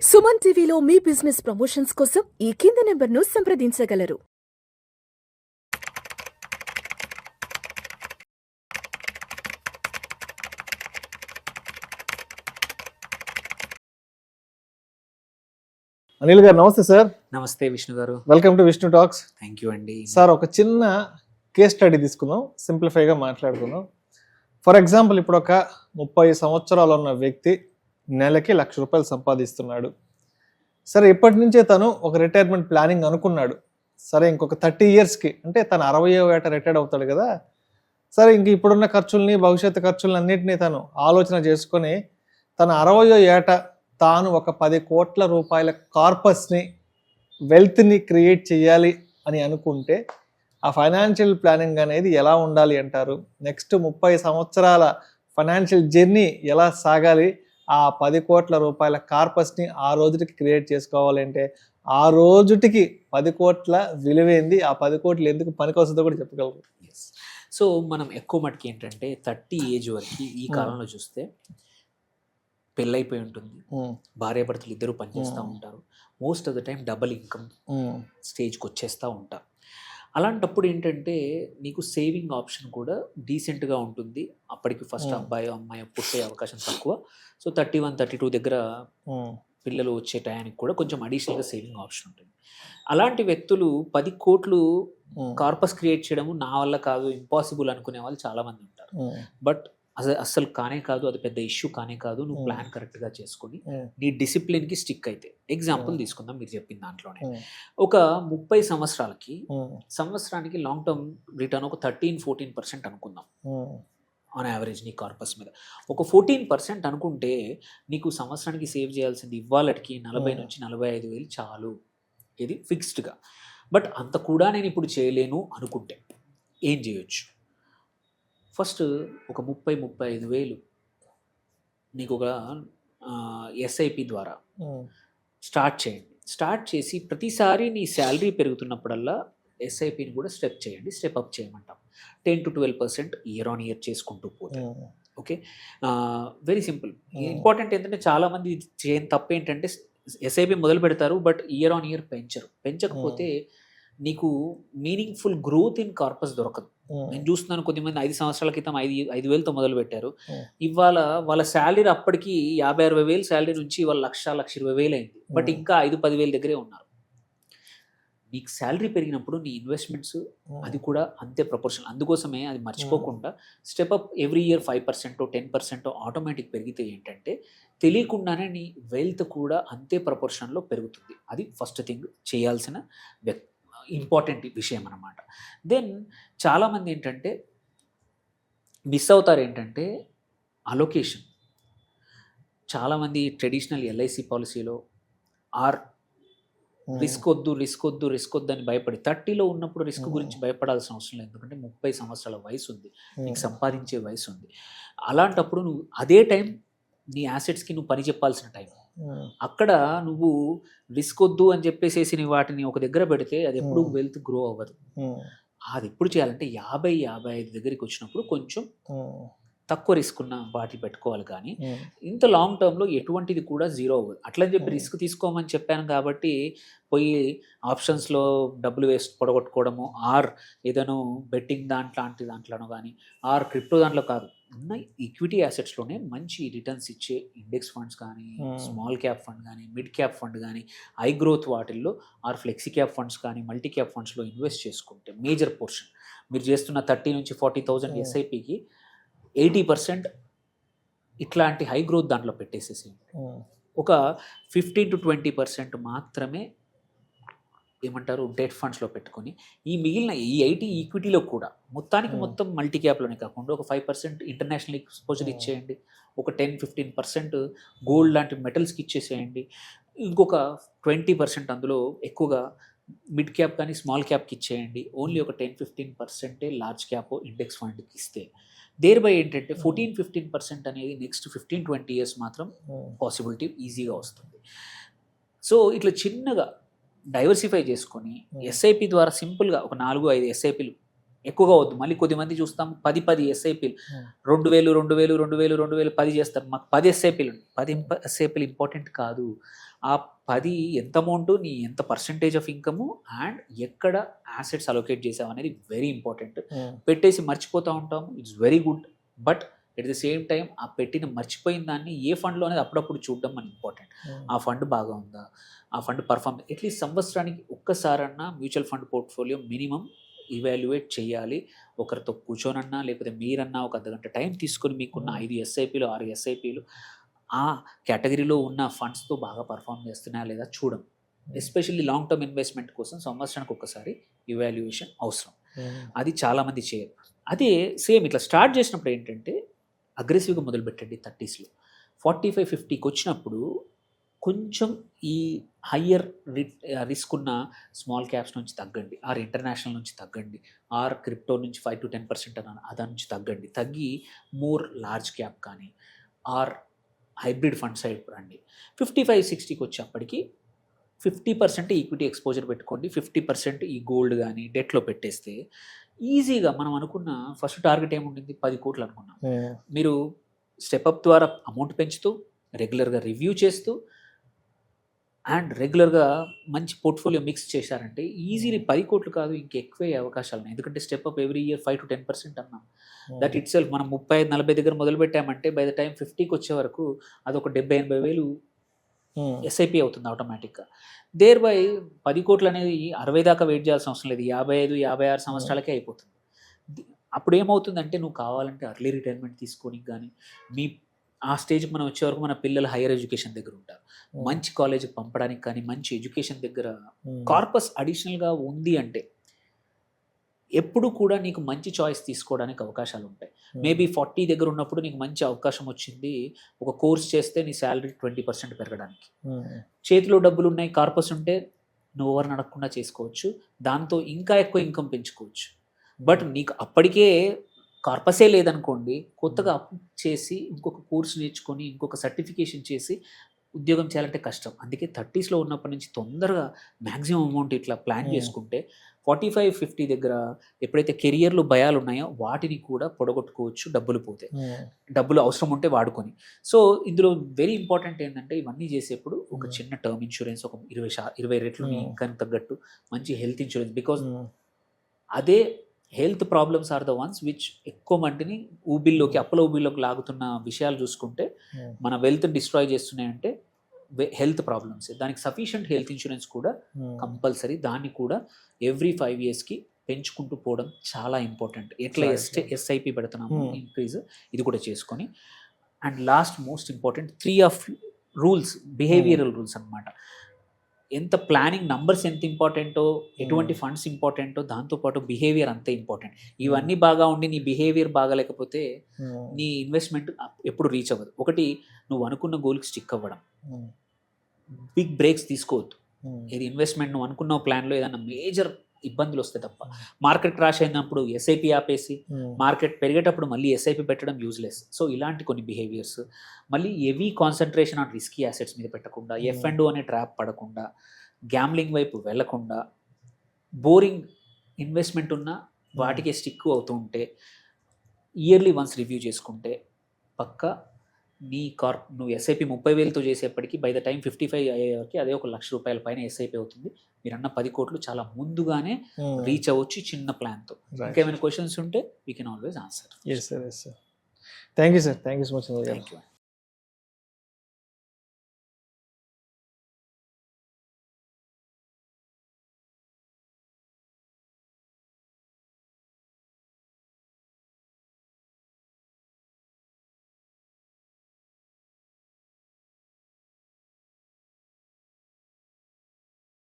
సుమన్ టీవీలో మీ business promotions కోసం ఈ కింది నెంబర్ను సంప్రదించగలరు. అనిల్ గారు నమస్తే సార్. నమస్తే విష్ణు గారు. Welcome to Vishnu talks. Thank you అండి. సార్ ఒక చిన్న కేస్ స్టడీ తీసుకుందాం, సింప్లిఫైగా మాట్లాడుకుందాం. ఫర్ ఎగ్జాంపుల్ ఇప్పుడు ఒక 30 సంవత్సరాలు ఉన్న వ్యక్తి నెలకి ₹1,00,000 సంపాదిస్తున్నాడు. సరే ఇప్పటి నుంచే తను ఒక రిటైర్మెంట్ ప్లానింగ్ అనుకున్నాడు. సరే ఇంకొక 30 ఇయర్స్కి అంటే తను 60వ ఏట రిటైర్డ్ అవుతాడు కదా. సరే ఇంక ఇప్పుడున్న ఖర్చుల్ని భవిష్యత్తు ఖర్చుల్ని అన్నింటినీ తను ఆలోచన చేసుకొని తన 60వ ఏట తాను ఒక 10 కోట్ల రూపాయల కార్పస్ని వెల్త్ని క్రియేట్ చేయాలి అని అనుకుంటే ఆ ఫైనాన్షియల్ ప్లానింగ్ అనేది ఎలా ఉండాలి అంటారు? నెక్స్ట్ 30 సంవత్సరాల ఫైనాన్షియల్ జర్నీ ఎలా సాగాలి? ఆ 10 కోట్ల రూపాయల కార్పస్ని ఆ రోజుకి క్రియేట్ చేసుకోవాలి అంటే ఆ రోజుటికి 10 కోట్ల విలువైంది, ఆ 10 కోట్లు ఎందుకు పనికొస్తుందో కూడా చెప్పగలరు. సో మనం ఎక్కువ మటుకు ఏంటంటే 30 ఏజ్ వరకు ఈ కాలంలో చూస్తే పెళ్ళైపోయి ఉంటుంది, భార్యాభర్తలు ఇద్దరు పనిచేస్తూ ఉంటారు. Most of the time double income స్టేజ్కి వచ్చేస్తూ ఉంటారు. అలాంటప్పుడు ఏంటంటే నీకు సేవింగ్ ఆప్షన్ కూడా డీసెంట్గా ఉంటుంది. అప్పటికి ఫస్ట్ అబ్బాయి అమ్మాయి పుట్టే అవకాశం తక్కువ. సో 31, 32 దగ్గర పిల్లలు వచ్చే టయానికి కూడా కొంచెం అడిషనల్గా సేవింగ్ ఆప్షన్ ఉంటుంది. అలాంటి వ్యక్తులు 10 కోట్లు కార్పస్ క్రియేట్ చేయడము నా వల్ల కాదు, ఇంపాసిబుల్ అనుకునే వాళ్ళు చాలామంది ఉంటారు. బట్ అసలు కానే కాదు, అది పెద్ద ఇష్యూ కానే కాదు. నువ్వు ప్లాన్ కరెక్ట్గా చేసుకొని నీ డిసిప్లిన్కి స్టిక్ అయితే. ఎగ్జాంపుల్ తీసుకుందాం మీరు చెప్పిన దాంట్లోనే. ఒక 30 సంవత్సరాలకి సంవత్సరానికి లాంగ్ టర్మ్ రిటర్న్ ఒక 13-14% అనుకుందాం ఆన్ యావరేజ్ నీ కార్పస్ మీద. ఒక 14% అనుకుంటే నీకు సంవత్సరానికి సేవ్ చేయాల్సింది ఇవ్వాలటికి 40 నుంచి 45 వేలు చాలు. ఇది ఫిక్స్డ్గా. బట్ అంత కూడా నేను ఇప్పుడు చేయలేను అనుకుంటే ఏం చేయొచ్చు? ఫస్ట్ ఒక 30-35 వేలు నీకు ఒక ఎస్ఐపి ద్వారా స్టార్ట్ చేయండి. స్టార్ట్ చేసి ప్రతిసారి నీ శాలరీ పెరుగుతున్నప్పుడల్లా ఎస్ఐపిని కూడా స్టెప్ అప్ చేయమంటాం. 10-12% ఇయర్ ఆన్ ఇయర్ చేసుకుంటూ పోతే. Okay, very simple. ఇంపార్టెంట్ ఏంటంటే చాలామంది చేయని తప్పు ఏంటంటే ఎస్ఐపి మొదలు పెడతారు బట్ ఇయర్ ఆన్ ఇయర్ పెంచకపోతే నీకు మీనింగ్ఫుల్ గ్రోత్ ఇన్ కార్పస్ దొరకదు. నేను చూస్తున్నాను కొద్దిమంది 5 సంవత్సరాల క్రితం 5 వేలతో మొదలు పెట్టారు. ఇవాళ వాళ్ళ శాలరీ అప్పటికి 50-60 వేలు శాలరీ నుంచి ఇవాళ 1,20,000 అయింది. బట్ ఇంకా 5-10 వేల దగ్గరే ఉన్నారు. నీకు శాలరీ పెరిగినప్పుడు నీ ఇన్వెస్ట్మెంట్స్ అది కూడా అంతే ప్రపోర్షనల్. అందుకోసమే అది మర్చిపోకుండా step up every year 5%, 10% automatic పెరిగితే ఏంటంటే తెలియకుండానే నీ వెల్త్ కూడా అంతే ప్రపోర్షన్లో పెరుగుతుంది. అది ఫస్ట్ థింగ్ చేయాల్సిన ఇంపార్టెంట్ విషయం అన్నమాట. దెన్ చాలామంది ఏంటంటే మిస్ అవుతారు ఏంటంటే అలొకేషన్. చాలామంది ట్రెడిషనల్ ఎల్ఐసి పాలసీలో రిస్క్ వద్దు అని భయపడి 30లో ఉన్నప్పుడు రిస్క్ గురించి భయపడాల్సిన అవసరం లేదు. ఎందుకంటే 30 సంవత్సరాల వయసు ఉంది, నీకు సంపాదించే వయసు ఉంది. అలాంటప్పుడు నువ్వు అదే టైం నీ యాసెట్స్కి నువ్వు పని చెప్పాల్సిన టైం. అక్కడ నువ్వు రిస్క్ వద్దు అని చెప్పేసి నీ వాటిని ఒక దగ్గర పెడితే అది ఎప్పుడు వెల్త్ గ్రో అవ్వదు. అది ఎప్పుడు చేయాలంటే 50-55 దగ్గరికి వచ్చినప్పుడు కొంచెం తక్కువ రిస్క్ ఉన్న వాటిని పెట్టుకోవాలి. కానీ ఇంత లాంగ్ టర్మ్లో ఎటువంటిది కూడా జీరో అవ్వదు. అట్లని చెప్పి రిస్క్ తీసుకోమని చెప్పాను కాబట్టి పోయి ఆప్షన్స్లో డబ్బులు పొడగొట్టుకోవడము, ఆర్ ఏదైనా బెట్టింగ్ దాంట్లోనో కానీ ఆర్ క్రిప్టో దాంట్లో కాదు. ఉన్న ఈక్విటీ యాసెట్స్లోనే మంచి రిటర్న్స్ ఇచ్చే ఇండెక్స్ ఫండ్స్ కానీ, స్మాల్ క్యాప్ ఫండ్ కానీ, మిడ్ క్యాప్ ఫండ్ కానీ, హై గ్రోత్ వాటిల్లో ఆర్ ఫ్లెక్సీ క్యాప్ ఫండ్స్ కానీ, మల్టీ క్యాప్ ఫండ్స్లో ఇన్వెస్ట్ చేసుకుంటే మేజర్ పోర్షన్ మీరు చేస్తున్న 30 నుంచి 40,000 ఎస్ఐపికి 80% ఇట్లాంటి హై గ్రోత్ దాంట్లో పెట్టేసేసి ఒక 15-20% మాత్రమే ఏమంటారు డెట్ ఫండ్స్లో పెట్టుకొని ఈ మిగిలిన ఈ 80 ఈక్విటీలో కూడా మొత్తం మల్టీ క్యాప్లోనే కాకుండా ఒక 5% ఇంటర్నేషనల్ ఎక్స్పోజర్ ఇచ్చేయండి. ఒక 10-15% గోల్డ్ లాంటి మెటల్స్కి ఇచ్చేసేయండి. ఇంకొక 20% అందులో ఎక్కువగా మిడ్ క్యాప్ కానీ స్మాల్ క్యాప్కి ఇచ్చేయండి. ఓన్లీ ఒక 10-15% లార్జ్ క్యాప్ ఇండెక్స్ ఫండ్కి ఇస్తే దేర్ బై ఏంటంటే 14-15% అనేది నెక్స్ట్ 15-20 ఇయర్స్ మాత్రం పాసిబిలిటీ ఈజీగా వస్తుంది. సో ఇట్లా చిన్నగా డైవర్సిఫై చేసుకొని ఎస్ఐపి ద్వారా సింపుల్గా ఒక 4-5 ఎస్ఐపిలు ఎక్కువగా వద్దు. మళ్ళీ కొద్దిమంది చూస్తాం 10 ఎస్ఐపీలు 2,000 10 చేస్తారు. మాకు 10 ఎస్ఐపీలు 10 ఎస్ఐపీలు ఇంపార్టెంట్ కాదు. ఆ 10 ఎంత అమౌంట్, నీ ఎంత పర్సంటేజ్ ఆఫ్ ఇన్కమ్ అండ్ ఎక్కడ యాసెట్స్ అలొకేట్ చేసావు అనేది వెరీ ఇంపార్టెంట్. పెట్టేసి మర్చిపోతూ ఉంటాం, it's very good, but at the same time ఆ పెట్టిన మర్చిపోయిన దాన్ని ఏ ఫండ్లో అనేది అప్పుడప్పుడు చూడడం మన ఇంపార్టెంట్. ఆ ఫండ్ బాగా ఉందా, ఆ ఫండ్ పర్ఫార్మ్, అట్లీస్ట్ సంవత్సరానికి ఒక్కసారన్నా mutual fund portfolio minimum evaluate చేయాలి. ఒకరితో కూర్చోనన్నా లేకపోతే మీరన్నా ఒక అర్ధగంట టైం తీసుకొని మీకున్న 5 ఎస్ఐపీలు 6 ఎస్ఐపీలు ఆ కేటగిరీలో ఉన్న ఫండ్స్తో బాగా పర్ఫామ్ చేస్తున్నాయా లేదా చూడం. ఎస్పెషల్లీ లాంగ్ టర్మ్ ఇన్వెస్ట్మెంట్ కోసం సంవత్సరానికి ఒక్కసారి ఇవాల్యుయేషన్ అవసరం. అది చాలామంది చేయరు. అదే సేమ్ ఇట్లా స్టార్ట్ చేసినప్పుడు ఏంటంటే అగ్రెసివ్గా మొదలుపెట్టండి. 30sలో 45-50కి వచ్చినప్పుడు కొంచెం ఈ హయ్యర్ రిస్క్ ఉన్న స్మాల్ క్యాప్స్ నుంచి తగ్గండి, ఆర్ ఇంటర్నేషనల్ నుంచి తగ్గండి, ఆర్ క్రిప్టో నుంచి 5-10% అన్న అదా నుంచి తగ్గండి. తగ్గి మోర్ లార్జ్ క్యాప్ కానీ ఆర్ హైబ్రిడ్ ఫండ్ సైడ్ రండి. 55-60కి వచ్చేప్పటికి 50% ఈక్విటీ ఎక్స్పోజర్ పెట్టుకోండి, 50% ఈ గోల్డ్ కానీ డెట్లో పెట్టేస్తే ఈజీగా మనం అనుకున్న ఫస్ట్ టార్గెట్ ఏముండింది, 10 కోట్లు అనుకున్నాం. మీరు స్టెప్అప్ ద్వారా అమౌంట్ పెంచుతూ రెగ్యులర్గా రివ్యూ చేస్తూ అండ్ రెగ్యులర్గా మంచి పోర్ట్ఫోలియో మిక్స్ చేశారంటే ఈజీలీ 10 కోట్లు కాదు ఇంకెక్కువే అవకాశాలు ఉన్నాయి. ఎందుకంటే స్టెప్అప్ ఎవ్రీ ఇయర్ 5-10% అన్నాం. దట్ ఇట్ సెల్ఫ్ మనం 35-40 దగ్గర మొదలు పెట్టామంటే బై ద టైం 50కి వచ్చే వరకు అదొక 70-80 వేలు ఎస్ఐపి అవుతుంది ఆటోమేటిక్గా. దేర్ బై 10 కోట్లు అనేది 60 దాకా వెయిట్ చేయాల్సిన అవసరం లేదు, 55-56 సంవత్సరాలకే అయిపోతుంది. అప్పుడు ఏమవుతుందంటే నువ్వు కావాలంటే అర్లీ రిటైర్మెంట్ తీసుకొని కానీ మీ ఆ స్టేజ్కి మనం వచ్చే వరకు మన పిల్లలు హైయర్ ఎడ్యుకేషన్ దగ్గర ఉంటారు, మంచి కాలేజ్కి పంపడానికి కానీ మంచి ఎడ్యుకేషన్ దగ్గర కార్పస్ అడిషనల్గా ఉంది అంటే ఎప్పుడు కూడా నీకు మంచి చాయిస్ తీసుకోవడానికి అవకాశాలు ఉంటాయి. మేబీ 40 దగ్గర ఉన్నప్పుడు నీకు మంచి అవకాశం వచ్చింది, ఒక కోర్స్ చేస్తే నీ శాలరీ 20% పెరగడానికి. చేతిలో డబ్బులు ఉన్నాయి, కార్పస్ ఉంటే నువ్వు ఎవరిని అడగకుండా చేసుకోవచ్చు, దాంతో ఇంకా ఎక్కువ ఇన్కమ్ పెంచుకోవచ్చు. బట్ నీకు అప్పటికే కార్పసే లేదనుకోండి, కొత్తగా అప్పు చేసి ఇంకొక కోర్స్ నేర్చుకొని ఇంకొక సర్టిఫికేషన్ చేసి ఉద్యోగం చేయాలంటే కష్టం. అందుకే 30sలో ఉన్నప్పటి నుంచి తొందరగా మ్యాక్సిమం అమౌంట్ ఇట్లా ప్లాన్ చేసుకుంటే 45-50 దగ్గర ఎప్పుడైతే కెరియర్లో భయాలు ఉన్నాయో వాటిని కూడా పొడగొట్టుకోవచ్చు, డబ్బులు పోతే డబ్బులు అవసరం ఉంటే వాడుకొని. సో ఇందులో వెరీ ఇంపార్టెంట్ ఏంటంటే ఇవన్నీ చేసేప్పుడు ఒక చిన్న టర్మ్ ఇన్సూరెన్స్, ఒక 20 రెట్లు ఇంకా తగ్గట్టు మంచి హెల్త్ ఇన్సూరెన్స్. బికాజ్ అదే health problems are the ones which ఎక్కువ మంటిని అప్పుల ఊబిల్లోకి లాగుతున్న విషయాలు చూసుకుంటే మన వెల్త్ డిస్ట్రాయ్ చేస్తున్నాయంటే హెల్త్ ప్రాబ్లమ్స్. దానికి సఫిషియంట్ హెల్త్ ఇన్సూరెన్స్ కూడా కంపల్సరీ, దాన్ని కూడా ఎవ్రీ 5 yearsకి పెంచుకుంటూ పోవడం చాలా ఇంపార్టెంట్. ఎట్లా ఎస్ఐపి పెడుతున్నాము ఇంక్రీజ్ ఇది కూడా చేసుకొని. And last most important 3 of rules, behavioural rules అనమాట. ఎంత ప్లానింగ్ నంబర్స్ ఎంత ఇంపార్టెంటో, ఎటువంటి ఫండ్స్ ఇంపార్టెంటో, దాంతోపాటు బిహేవియర్ అంతే ఇంపార్టెంట్. ఇవన్నీ బాగా ఉండి నీ బిహేవియర్ బాగాలేకపోతే నీ ఇన్వెస్ట్మెంట్ ఎప్పుడు రీచ్ అవ్వదు. ఒకటి, నువ్వు అనుకున్న గోల్కి స్టిక్ అవ్వడం, బిగ్ బ్రేక్స్ తీసుకోవద్దు. ఇది ఇన్వెస్ట్మెంట్ నువ్వు అనుకున్న ప్లాన్లో ఏదైనా మేజర్ ఇబ్బందులు వస్తాయి తప్ప. మార్కెట్ క్రాష్ అయినప్పుడు ఎస్ఐపి ఆపేసి మార్కెట్ పెరిగేటప్పుడు మళ్ళీ ఎస్ఐపి పెట్టడం యూజ్లెస్. సో ఇలాంటి కొన్ని బిహేవియర్స్, మళ్ళీ heavy concentration on risky assets మీద పెట్టకుండా, F&O అనే ట్రాప్ పడకుండా, గ్యాంబ్లింగ్ వైపు వెళ్లకుండా, బోరింగ్ ఇన్వెస్ట్మెంట్ ఉన్న వాటికి స్టిక్ అవుతూ ఉంటే, ఇయర్లీ వన్స్ రివ్యూ చేసుకుంటే పక్కా నీ నువ్వు ఎస్ఐపి 30,000తో చేసేప్పటికి బై ద టైం 55 అయ్యేవరకు అదే ఒక ₹1,00,000 పైన ఎస్ఐపి అవుతుంది. మీరన్న 10 కోట్లు చాలా ముందుగానే రీచ్ అవ్వచ్చు చిన్న ప్లాన్తో. ఇంకేమైనా క్వశ్చన్స్ ఉంటే we can always answer. Yes sir. Thank you sir. Thank you so much. Thank you.